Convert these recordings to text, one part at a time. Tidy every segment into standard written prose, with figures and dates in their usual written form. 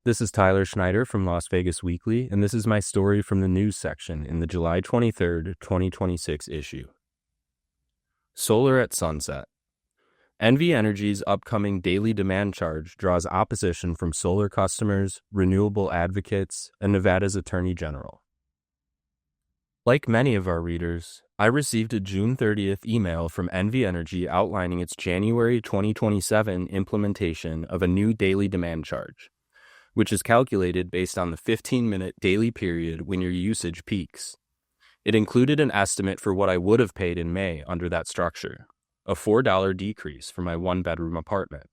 This is Tyler Schneider from Las Vegas Weekly, and this is my story from the news section in the July 23rd, 2026 issue. Solar at sunset. NV Energy's upcoming daily demand charge draws opposition from solar customers, renewable advocates, and Nevada's Attorney General. Like many of our readers, I received a June 30th email from NV Energy outlining its January 2027 implementation of a new daily demand charge, which is calculated based on the 15-minute daily period when your usage peaks. It included an estimate for what I would have paid in May under that structure, a $4 decrease for my one-bedroom apartment.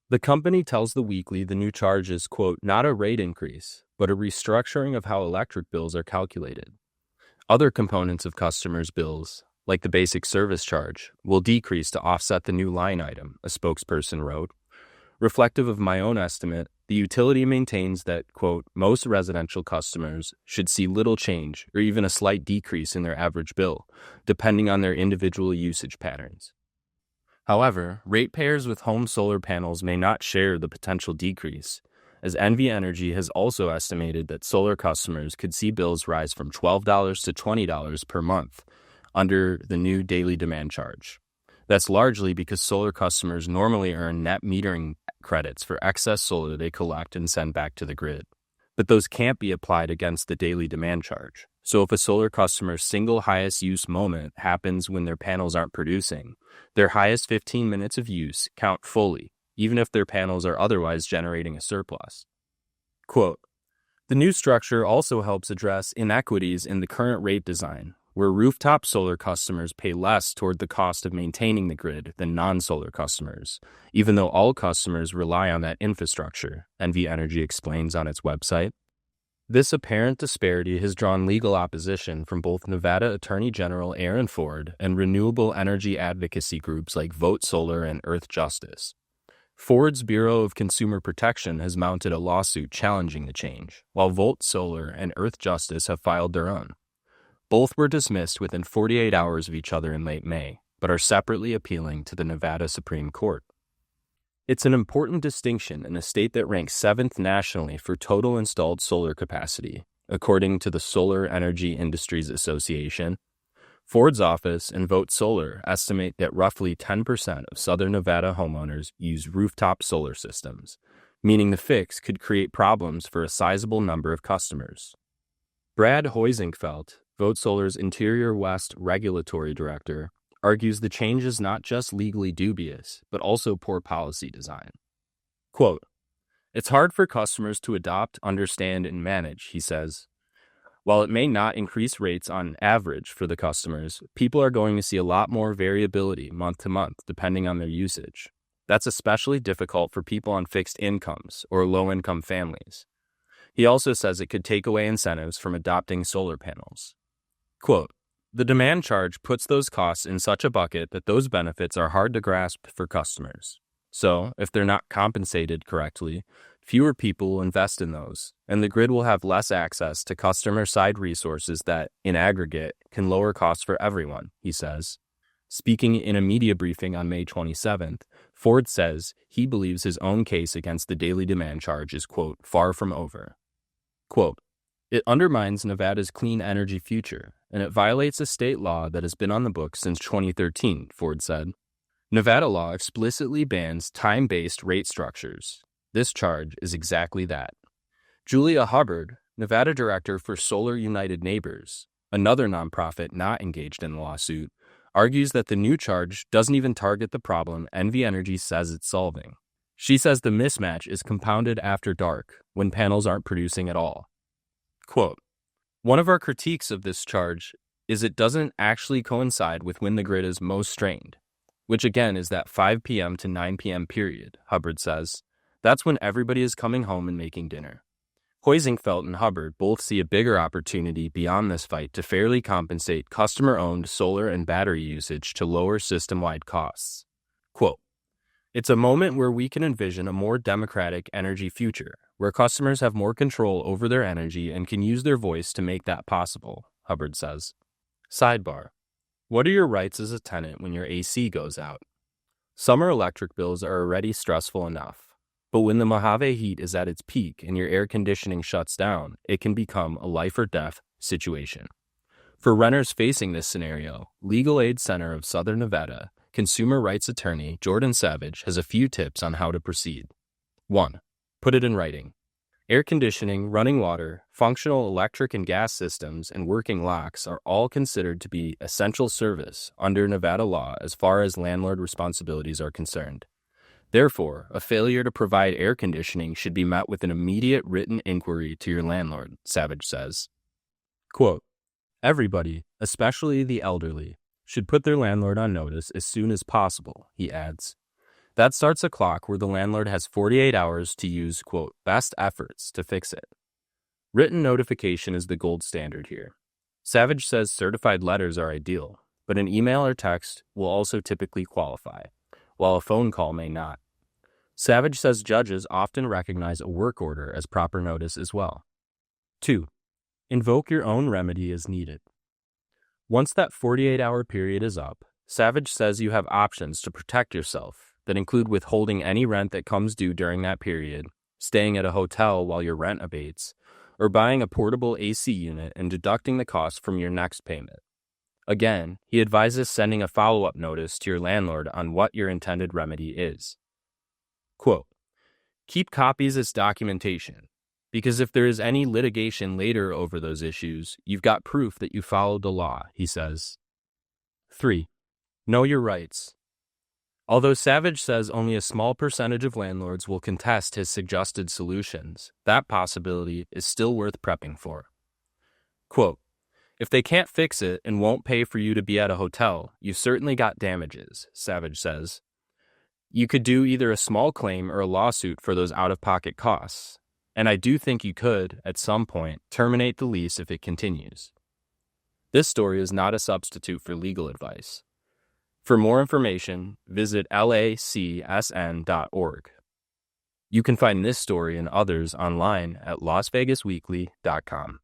The company tells the Weekly the new charge is, quote, not a rate increase, but a restructuring of how electric bills are calculated. Other components of customers' bills, like the basic service charge, will decrease to offset the new line item, a spokesperson wrote. Reflective of my own estimate, the utility maintains that, quote, most residential customers should see little change or even a slight decrease in their average bill, depending on their individual usage patterns. However, ratepayers with home solar panels may not share the potential decrease, as NV Energy has also estimated that solar customers could see bills rise from $12 to $20 per month under the new daily demand charge. That's largely because solar customers normally earn net metering credits for excess solar they collect and send back to the grid. But those can't be applied against the daily demand charge. So if a solar customer's single highest use moment happens when their panels aren't producing, their highest 15 minutes of use count fully, even if their panels are otherwise generating a surplus. Quote, the new structure also helps address inequities in the current rate design, where rooftop solar customers pay less toward the cost of maintaining the grid than non-solar customers, even though all customers rely on that infrastructure, NV Energy explains on its website. This apparent disparity has drawn legal opposition from both Nevada Attorney General Aaron Ford and renewable energy advocacy groups like Vote Solar and Earthjustice. Ford's Bureau of Consumer Protection has mounted a lawsuit challenging the change, while Vote Solar and Earthjustice have filed their own. Both were dismissed within 48 hours of each other in late May, but are separately appealing to the Nevada Supreme Court. It's an important distinction in a state that ranks 7th nationally for total installed solar capacity, according to the Solar Energy Industries Association. Ford's office and Vote Solar estimate that roughly 10% of Southern Nevada homeowners use rooftop solar systems, meaning the fix could create problems for a sizable number of customers. Brad Hoisenfeld, Vote Solar's Interior West Regulatory Director, argues the change is not just legally dubious, but also poor policy design. Quote, it's hard for customers to adopt, understand, and manage, he says. While it may not increase rates on average for the customers, people are going to see a lot more variability month to month depending on their usage. That's especially difficult for people on fixed incomes or low-income families. He also says it could take away incentives from adopting solar panels. Quote, the demand charge puts those costs in such a bucket that those benefits are hard to grasp for customers. So, if they're not compensated correctly, fewer people will invest in those, and the grid will have less access to customer-side resources that, in aggregate, can lower costs for everyone, he says. Speaking in a media briefing on May 27th, Ford says he believes his own case against the daily demand charge is, quote, far from over. Quote, it undermines Nevada's clean energy future, and it violates a state law that has been on the books since 2013, Ford said. Nevada law explicitly bans time-based rate structures. This charge is exactly that. Julia Hubbard, Nevada Director for Solar United Neighbors, another nonprofit not engaged in the lawsuit, argues that the new charge doesn't even target the problem NV Energy says it's solving. She says the mismatch is compounded after dark, when panels aren't producing at all. Quote, one of our critiques of this charge is it doesn't actually coincide with when the grid is most strained, which again is that 5 p.m. to 9 p.m. period, Hubbard says. That's when everybody is coming home and making dinner. Hoisenfeld and Hubbard both see a bigger opportunity beyond this fight to fairly compensate customer-owned solar and battery usage to lower system-wide costs. Quote, it's a moment where we can envision a more democratic energy future, where customers have more control over their energy and can use their voice to make that possible, Hubbard says. Sidebar. What are your rights as a tenant when your AC goes out? Summer electric bills are already stressful enough, But when the Mojave heat is at its peak and your air conditioning shuts down, it can become a life or death situation. For renters facing this scenario, Legal Aid Center of Southern Nevada consumer rights attorney Jordan Savage has a few tips on how to proceed. 1. Put it in writing. Air conditioning, running water, functional electric and gas systems, and working locks are all considered to be essential service under Nevada law as far as landlord responsibilities are concerned. Therefore, a failure to provide air conditioning should be met with an immediate written inquiry to your landlord, Savage says. Quote, everybody, especially the elderly, should put their landlord on notice as soon as possible, he adds. That starts a clock where the landlord has 48 hours to use, quote, best efforts to fix it. Written notification is the gold standard here. Savage says certified letters are ideal, but an email or text will also typically qualify, while a phone call may not. Savage says judges often recognize a work order as proper notice as well. 2. Invoke your own remedy as needed. Once that 48-hour period is up, Savage says you have options to protect yourself that include withholding any rent that comes due during that period, staying at a hotel while your rent abates, or buying a portable AC unit and deducting the cost from your next payment. Again, he advises sending a follow-up notice to your landlord on what your intended remedy is. Quote, keep copies as documentation, because if there is any litigation later over those issues, you've got proof that you followed the law, he says. 3. Know your rights. Although Savage says only a small percentage of landlords will contest his suggested solutions, that possibility is still worth prepping for. Quote, if they can't fix it and won't pay for you to be at a hotel, you've certainly got damages, Savage says. You could do either a small claim or a lawsuit for those out-of-pocket costs, and I do think you could, at some point, terminate the lease if it continues. This story is not a substitute for legal advice. For more information, visit lacsn.org. You can find this story and others online at lasvegasweekly.com.